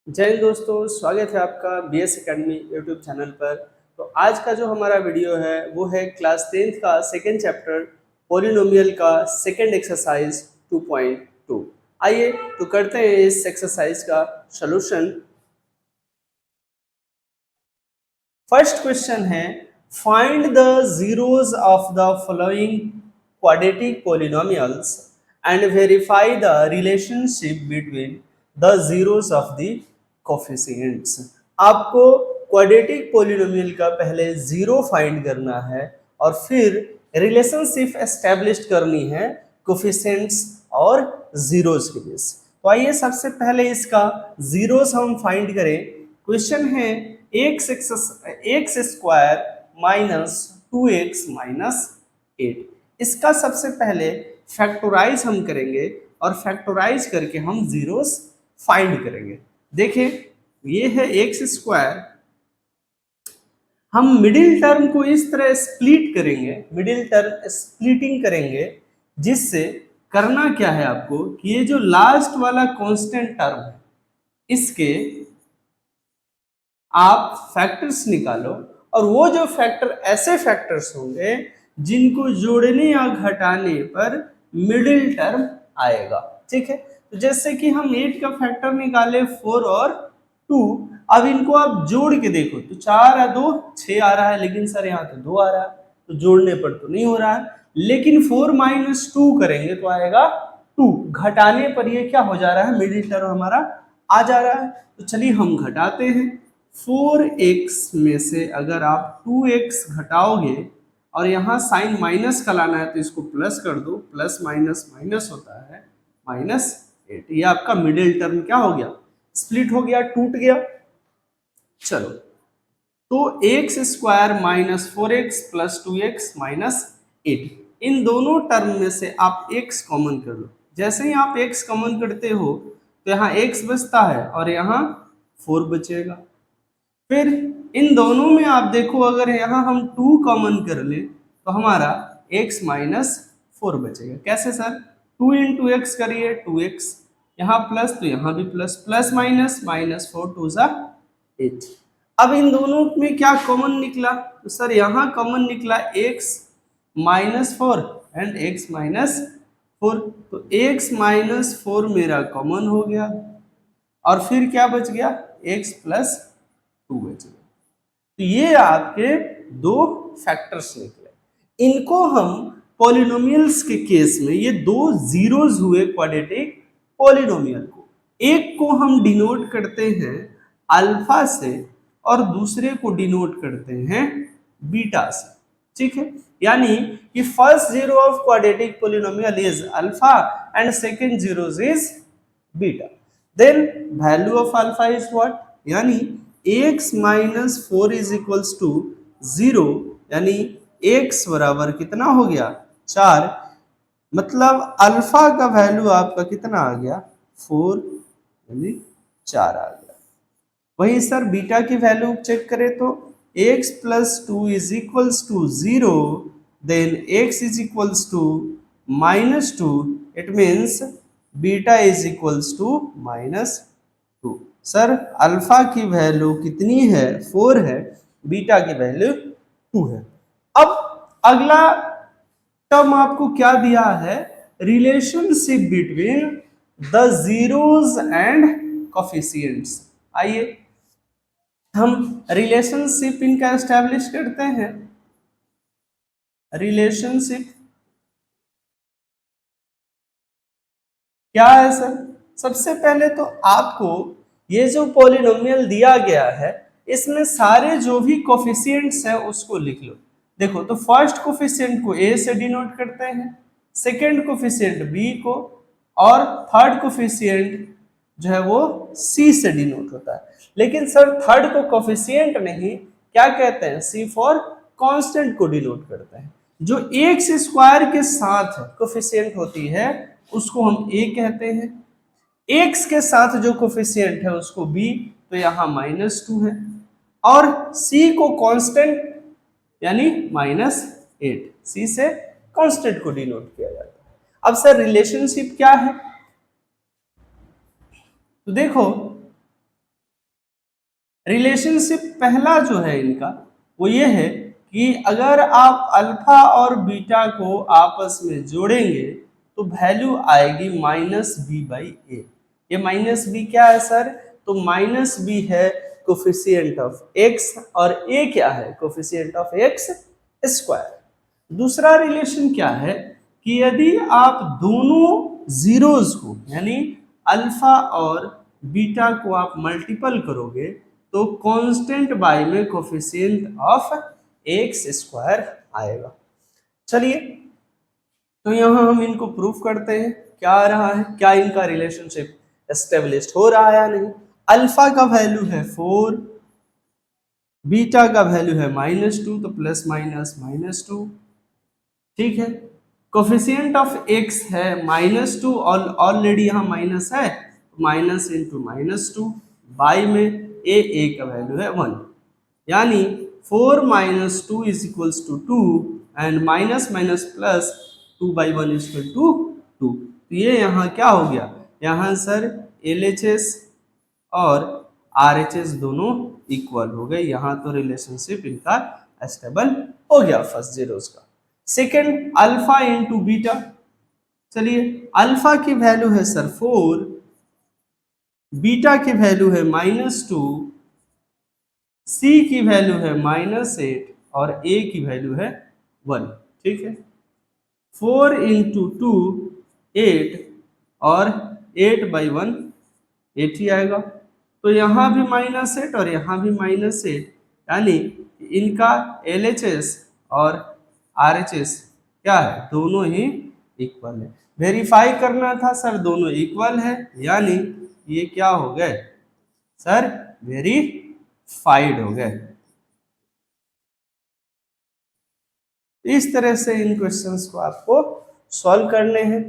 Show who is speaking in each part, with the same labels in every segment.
Speaker 1: जय हिंद दोस्तों, स्वागत है आपका बीएस एकेडमी यूट्यूब चैनल पर। तो आज का जो हमारा वीडियो है वो है क्लास 10th का सेकेंड चैप्टर पॉलिनोमियल का सेकेंड एक्सरसाइज 2.2। आइए तो करते हैं इस एक्सरसाइज का सॉल्यूशन। फर्स्ट क्वेश्चन है, find the zeros of the following quadratic polynomials and verify the relationship between the zeros of the coefficients. आपको क्वाड्रेटिक पॉलिनोमियल का पहले जीरो फाइंड करना है और फिर रिलेशनशिप एस्टेब्लिश करनी है कोफिशिएंट्स और जीरोस के बीच। तो आइए सबसे पहले इसका जीरोस हम फाइंड करें। क्वेश्चन है x square minus 2x minus 8। इसका सबसे पहले फैक्टराइज हम करेंगे और फैक्टराइज करके हम जीरोस फाइंड करेंगे। देखें, ये है एक्स स्क्वायर, हम मिडिल टर्म को इस तरह स्प्लिट करेंगे, मिडिल टर्म स्प्लिटिंग करेंगे, जिससे करना क्या है आपको कि ये जो लास्ट वाला कांस्टेंट टर्म है इसके आप फैक्टर्स निकालो और वो जो फैक्टर ऐसे फैक्टर्स होंगे जिनको जोड़ने या घटाने पर मिडिल टर्म आएगा। ठीक है, तो जैसे कि हम 8 का फैक्टर निकाले 4 और 2। अब इनको आप जोड़ के देखो तो 4 और 2 6 आ रहा है, लेकिन सर यहाँ तो 2 आ रहा है, तो जोड़ने पर तो नहीं हो रहा है। लेकिन 4 माइनस 2 करेंगे तो आएगा 2, घटाने पर ये क्या हो जा रहा है, मिडिल टर्म हमारा आ जा रहा है। तो चलिए हम घटाते हैं। 4x में से अगर आप 2x घटाओगे और यहाँ साइन माइनस का लाना है तो इसको प्लस कर दो, प्लस माइनस माइनस होता है -8। ये आपका मिडिल टर्म क्या हो गया, स्प्लिट हो गया, टूट गया। चलो, तो x square minus 4x plus 2x minus 8, इन दोनों टर्म में से आप x कॉमन कर लो। जैसे ही आप x कॉमन करते हो तो यहाँ x बचता है और यहाँ 4 बचेगा। फिर इन दोनों में आप देखो, अगर यहाँ हम 2 कॉमन कर ले तो हमारा x माइनस 4 बचेगा। कैसे सर, 2 इंटू एक्स करिए 2x, यहाँ प्लस तो यहाँ भी प्लस, प्लस माइनस माइनस 4 2 ज़ा 8। अब इन दोनों में क्या कॉमन निकला, तो सर यहाँ कॉमन निकला x minus 4 and x minus 4, तो x माइनस 4 मेरा कॉमन हो गया और फिर क्या बच गया, x प्लस 2 बच गया। तो ये आपके दो फैक्टर्स निकले। इनको हम पॉलिनोमियल्स के केस में, ये दो जीरोस हुए क्वाड्रेटिक पॉलिनोमियल को, एक को हम डिनोट करते हैं अल्फा से और दूसरे को डिनोट करते हैं बीटा से। ठीक है, यानी कि first zero of quadratic polynomial is alpha and second zero is beta. Then value of alpha is what, यानी x minus 4 is equals to 0, यानी x बराबर कितना हो गया, 4। मतलब अल्फा का वैल्यू आपका कितना आ गया, 4 यानी 4 आ गया। वही सर बीटा की वैल्यू चेक करें तो x plus 2 is equals to 0, then x is equals to -2, it means beta is equals to -2। Sir alpha की वैल्यू कितनी है, 4 है, बीटा की वैल्यू 2 है। अब अगला टर्म आपको क्या दिया है, relationship between the zeros and coefficients. आइए हम रिलेशनशिप इनका एस्टेब्लिश करते हैं। रिलेशनशिप क्या है सर, सबसे पहले तो आपको ये जो पॉलिनोमियल दिया गया है इसमें सारे जो भी कोफिशिएंट्स है उसको लिख लो। देखो, तो फर्स्ट कोफिशिएंट को a से डिनोट करते हैं, सेकंड कोफिशिएंट b को, और थर्ड कोफिशिएंट जो है वो c से डिनोट होता है। लेकिन सर थर्ड को कोफिशिएंट नहीं, क्या कहते हैं, c फॉर कांस्टेंट को डिनोट करते हैं। जो एक्स स्क्वायर के साथ कोफिशिएंट होती है उसको हम a कहते हैं, x के साथ जो कोफिशिएंट है उसको b, तो यहाँ -2 है, और c को कांस्टेंट यानी -8, c से कांस्टेंट को डिनोट किया जाता है। अब सर रिलेशनशिप क्या है, तो देखो रिलेशनशिप पहला जो है इनका वो ये है कि अगर आप अल्फा और बीटा को आपस में जोड़ेंगे तो वैल्यू आएगी -b/a। ये -b क्या है सर? तो -b है कोफिशिएंट ऑफ x और a क्या है? Coefficient of x square. दूसरा रिलेशन क्या है कि यदि आप दोनों जीरोस को यानी अल्फा और बीटा को आप मल्टीपल करोगे तो कांस्टेंट बाय में कोफिशिएंट ऑफ एक्स स्क्वायर आएगा। चलिए तो यहाँ हम इनको प्रूफ करते हैं क्या आ रहा है, क्या इनका रिलेशनशिप एस्टेब्लिश्ड हो रहा है या नहीं। अल्फा का वैल्यू है 4, बीटा का वैल्यू है -2, तो प्लस माइनस -2, ठीक है। कोफिशिएंट ऑफ x है -2 और ऑलरेडी यहाँ माइनस है, माइनस इंटू -2 बाई में a का वैल्यू है 1, यानी 4 - 2 = 2 एंड माइनस माइनस प्लस 2/1 = 2। तो ये यहाँ क्या हो गया, यहाँ सर LHS और RHS दोनों इक्वल हो गए। यहाँ तो रिलेशनशिप इनका स्टेबल हो गया फर्स्ट जीरोस का। सेकेंड अल्फा इंटू बीटा, चलिए अल्फा की वैल्यू है सर 4, बीटा की वैल्यू है -2, सी की वैल्यू है -8 और ए की वैल्यू है 1, ठीक है। 4 × 2 8 और 8/1 8 ही आएगा। तो यहाँ भी -8 और यहाँ भी -8, यानी इनका LHS और RHS क्या है, दोनों ही इक्वल है। वेरीफाई करना था सर दोनों इक्वल है, यानी ये क्या हो गए सर, वेरीफाइड हो गए। इस तरह से इन क्वेश्चंस को आपको सॉल्व करने हैं।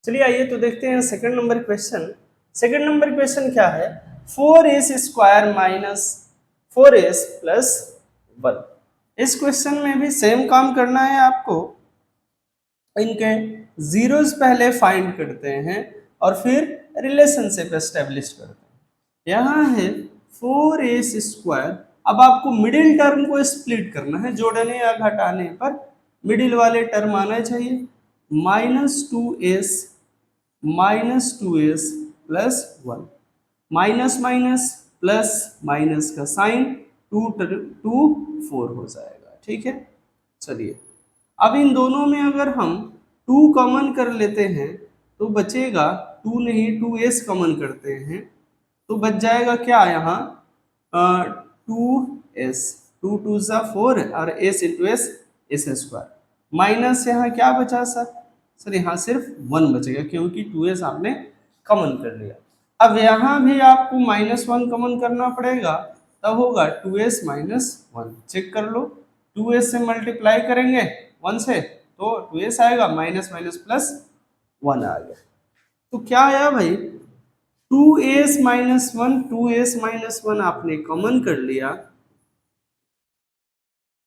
Speaker 1: चलिए आइए तो देखते हैं second number question. Second number question क्या है, 4s² - 4s + 1। इस क्वेश्चन में भी सेम काम करना है आपको। इनके जीरोस पहले फाइंड करते हैं और फिर रिलेशनशिप एस्टेब्लिश करते हैं। यहाँ है 4s²। अब आपको मिडिल टर्म को स्प्लिट करना है, जोड़ने या घटाने पर मिडिल वाले टर्म आना चाहिए। -2s + 1, minus minus plus minus का साइन 2 2 4 हो जाएगा, ठीक है। चलिए अब इन दोनों में अगर हम 2 कॉमन कर लेते हैं तो बचेगा 2 नहीं 2s कॉमन करते हैं तो बच जाएगा क्या यहाँ 2s, 2 2 4 और s × s² माइनस यहाँ क्या बचा सर यहाँ सिर्फ 1 बचेगा क्योंकि 2s आपने कॉमन कर लिया। अब यहाँ भी आपको -1 कॉमन करना पड़ेगा, तब होगा 2s - 1। चेक कर लो, 2s से मल्टीप्लाई करेंगे 1 से तो 2s आएगा, माइनस माइनस प्लस 1 आ गया। तो क्या आया भाई 2s - 1, 2s - 1 आपने कॉमन कर लिया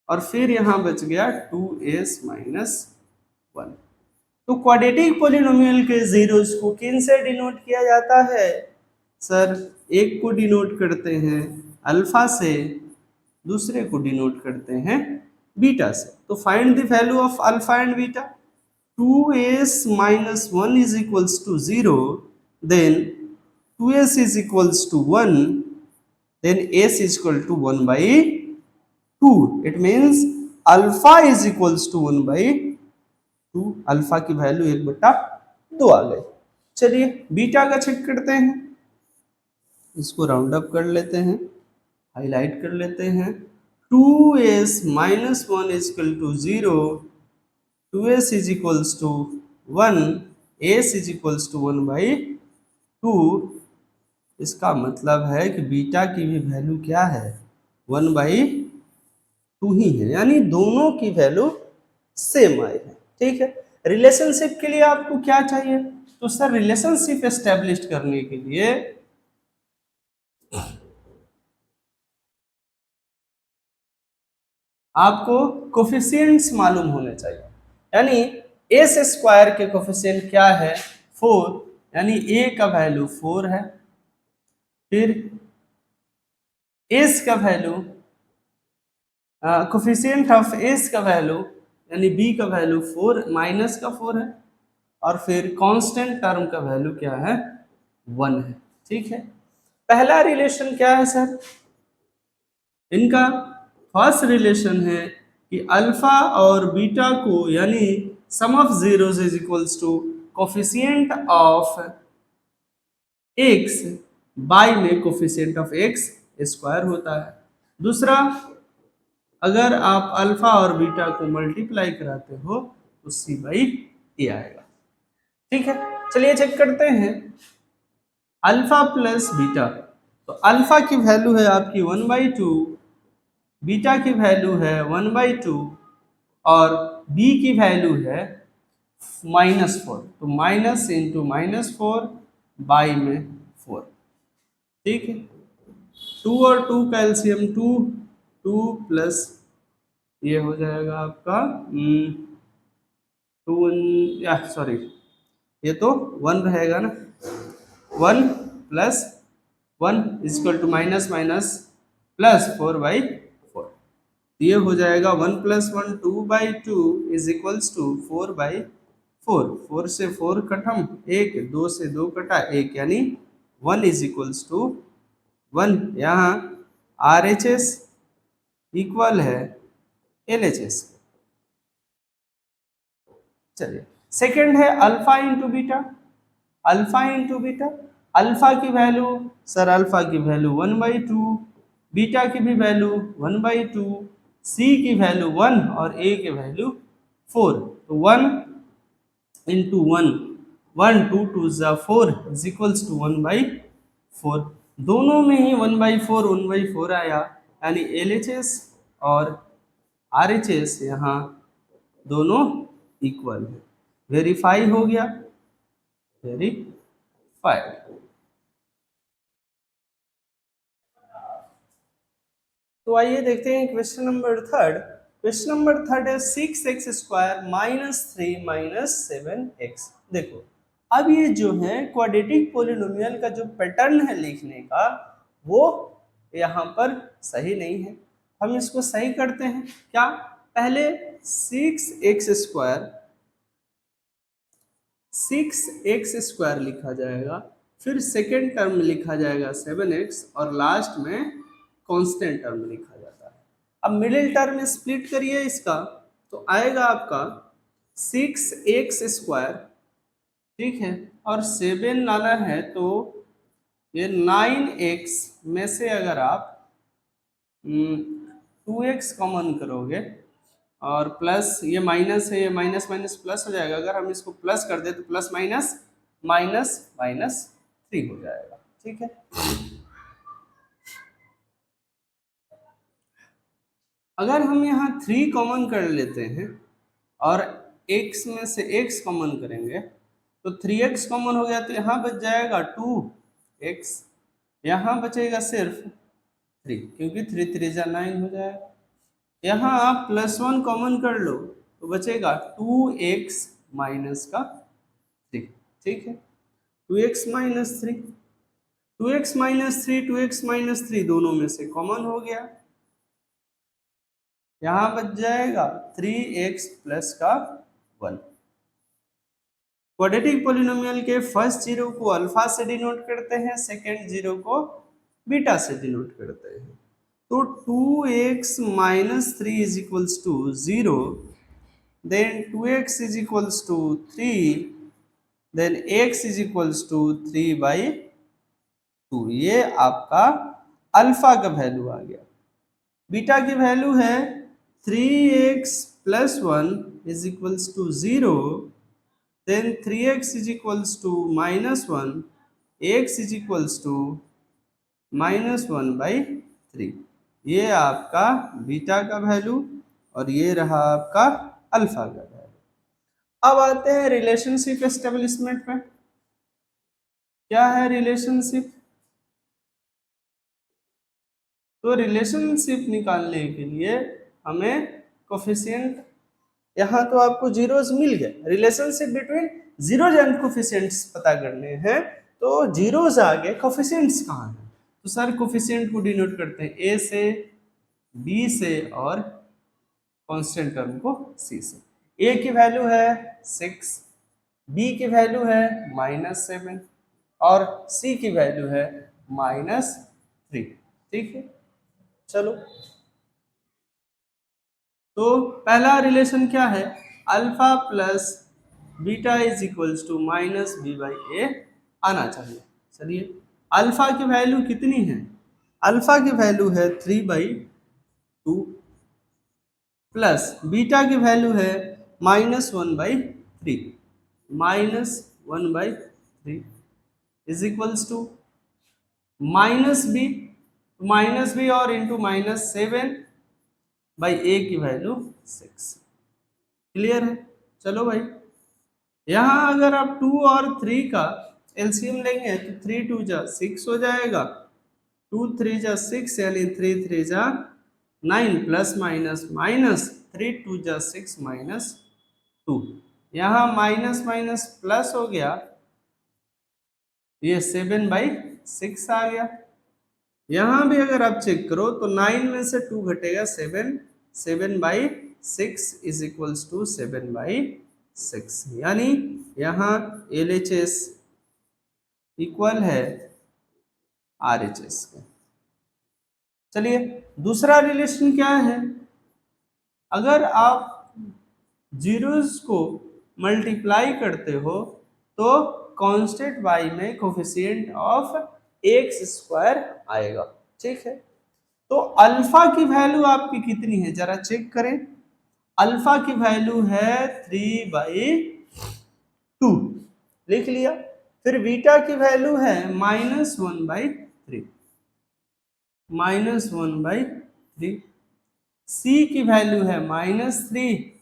Speaker 1: और फिर यहाँ बच गया 2s - 1। तो क्वाड्रेटिक पॉलिनोमियल के जीरोस को किन से डिनोट किया जाता है सर, एक को डिनोट करते हैं अल्फा से, दूसरे को डिनोट करते हैं बीटा से। तो find the value of alpha and beta. 2s - 1 = 0, then 2s = 1, then s = 1/2। It means alpha = 1/2। Alpha की वैल्यू 1/2 आ गई। चलिए बीटा का चेक करते हैं, इसको राउंड अप कर लेते हैं, हाईलाइट कर लेते हैं। 2s - 1 = 0, 2s = 1, s = 1/2। इसका मतलब है कि बीटा की भी वैल्यू क्या है 1/2 ही है, यानी दोनों की वैल्यू सेम आई है, ठीक है। रिलेशनशिप के लिए आपको क्या चाहिए, तो सर रिलेशनशिप एस्टेब्लिश करने के लिए आपको कोफिशिएंट्स मालूम होने चाहिए, यानी s² के कोफिशिएंट क्या है 4, यानी a का वैल्यू 4 है। फिर एस का वैल्यू, कोफिशिएंट ऑफ एस का वैल्यू यानी बी का वैल्यू 4 माइनस का 4 है, और फिर कांस्टेंट टर्म का वैल्यू क्या है 1 है। ठीक है, पहला रिलेशन क्या है सर, इनका फर्स्ट रिलेशन है कि अल्फा और बीटा को यानी sum of zeros is equals to coefficient of X by में कोफिशिएंट ऑफ एक्स स्क्वायर होता है। दूसरा, अगर आप अल्फा और बीटा को मल्टीप्लाई कराते हो तो सी बाई ए आएगा। ठीक है, चलिए चेक करते हैं अल्फा प्लस बीटा। तो अल्फा की वैल्यू है आपकी 1/2, बीटा की वैल्यू है 1/2 और बी की वैल्यू है -4, तो माइनस इंटू -4 बाई में 4। ठीक है, 2 और 2 का एलसीएम 2, 2 प्लस ये हो जाएगा आपका 2 या सॉरी ये तो 1 रहेगा ना, 1 plus 1 is equal to minus minus plus 4/4। ये हो जाएगा 1 + 1 2/2 इज इक्वल्स टू 4/4। 4 से 4 कटम 1, 2 से 2 कटा 1 यानी 1 इज इक्वल्स टू 1। यहाँ RHS इक्वल है LHS। चलिए सेकंड है alpha into beta. Alpha into beta, alpha की वैल्यू सर, अल्फा की वैल्यू 1/2, बीटा की भी वैल्यू 1/2, सी की वैल्यू 1 और ए की वैल्यू 4। तो 1 इंटू 1, 1 2 2 4 इज इक्वल्स टू 1/4। दोनों में ही 1/4 1/4 आया, यानी LHS और RHS यहाँ दोनों इक्वल है। वेरीफाई हो गया, वेरीफाइड। तो आइए देखते हैं question number third. Question number third है 6x² -3 -7x। देखो अब ये जो है क्वाड्रेटिक पोलिनोमियल का जो पैटर्न है लिखने का वो यहाँ पर सही नहीं है। हम इसको सही करते हैं क्या, पहले 6x² लिखा जाएगा, फिर सेकेंड टर्म में लिखा जाएगा 7x और लास्ट में कांस्टेंट टर्म लिखा जाता है। अब मिडिल टर्म स्प्लिट करिए इसका तो आएगा आपका 6x², ठीक है, और 7 लाना है तो ये 9x में से अगर आप 2x कॉमन करोगे और प्लस ये माइनस है, ये माइनस माइनस प्लस हो जाएगा। अगर हम इसको प्लस कर दे तो प्लस माइनस माइनस माइनस 3 हो जाएगा। ठीक है, अगर हम यहाँ 3 कॉमन कर लेते हैं और x में से x कॉमन करेंगे तो 3x कॉमन हो गया, तो यहाँ बच जाएगा 2x, यहाँ बचेगा सिर्फ 3 क्योंकि 3 3 जा 9 हो जाएगा। यहाँ आप +1 कॉमन कर लो तो बचेगा 2x माइनस का 3। ठीक है, 2x minus 3, 2x minus 3, 2x minus 3 दोनों में से कॉमन हो गया, यहाँ बच जाएगा 3x प्लस का 1। क्वाड्रेटिक पोलिनोमियल के फर्स्ट जीरो को अल्फा से डिनोट करते हैं, सेकेंड जीरो को बीटा से डिनोट करते हैं। तो 2x minus 3 is equals to 0, then 2x is equals to 3, then x is equals to 3/2। ये आपका अल्फा का वैल्यू आ गया। बीटा की वैल्यू है 3x plus 1 is equals to 0, then 3x is equals to -1, x is equals to -1/3। ये आपका beta का value और ये रहा आपका अल्फा का वैल्यू। अब आते हैं रिलेशनशिप एस्टेब्लिशमेंट में। क्या है रिलेशनशिप, तो रिलेशनशिप निकालने के लिए हमें कोफिशिएंट, यहाँ तो आपको जीरोस मिल गए, relationship between zeros and coefficients पता करने हैं, तो जीरोस आगे कोफिशिएंट्स कहाँ हैं, तो तो सर कोफिशिएंट को डिनोट करते हैं ए से, बी से और कांस्टेंट टर्म को सी से। ए की वैल्यू है 6, बी की वैल्यू है -7 और सी की वैल्यू है -3। ठीक है, चलो तो पहला रिलेशन क्या है, alpha plus beta is equals to minus B by A आना चाहिए। चलिए अल्फा की वैल्यू कितनी है, अल्फा की वैल्यू है 3/2 प्लस बीटा की वैल्यू है -1/3, -1/3 is equals to minus B और इंटू -7/a की वैल्यू 6। क्लियर है, चलो भाई यहाँ अगर आप 2 और 3 का एलसीएम लेंगे तो 3 2 जा 6 हो जाएगा, 2 3 जा 6 यानी 3 3 जा 9 प्लस माइनस माइनस 3 2 जा 6 -2, यहाँ माइनस माइनस प्लस हो गया, ये 7/6 आ गया। यहाँ भी अगर आप चेक करो तो 9 में से 2 घटेगा 7, 7/6 इज इक्वल्स टू 7/6, यानी यहाँ LHS इक्वल है RHS के। चलिए दूसरा रिलेशन क्या है, अगर आप जीरोस को मल्टीप्लाई करते हो तो कांस्टेंट y में कोफिशिएंट ऑफ x² आएगा। ठीक है, तो अल्फा की वैल्यू आपकी कितनी है जरा चेक करें, अल्फा की वैल्यू है 3/2 लिख लिया, फिर बीटा की वैल्यू है -1/3, -1/3, सी की वैल्यू है -3,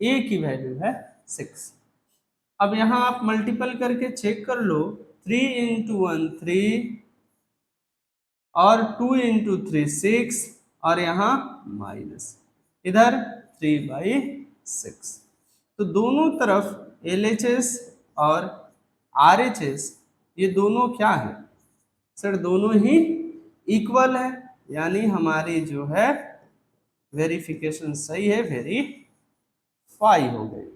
Speaker 1: ए की वैल्यू है 6। अब यहां आप मल्टीपल करके चेक कर लो, 3 × 1 3 और 2 × 3 6 और यहाँ माइनस, इधर 3/6। तो दोनों तरफ LHS और RHS ये दोनों क्या है सर, दोनों ही इक्वल है, यानी हमारी जो है वेरिफिकेशन सही है, वेरीफाई हो गई।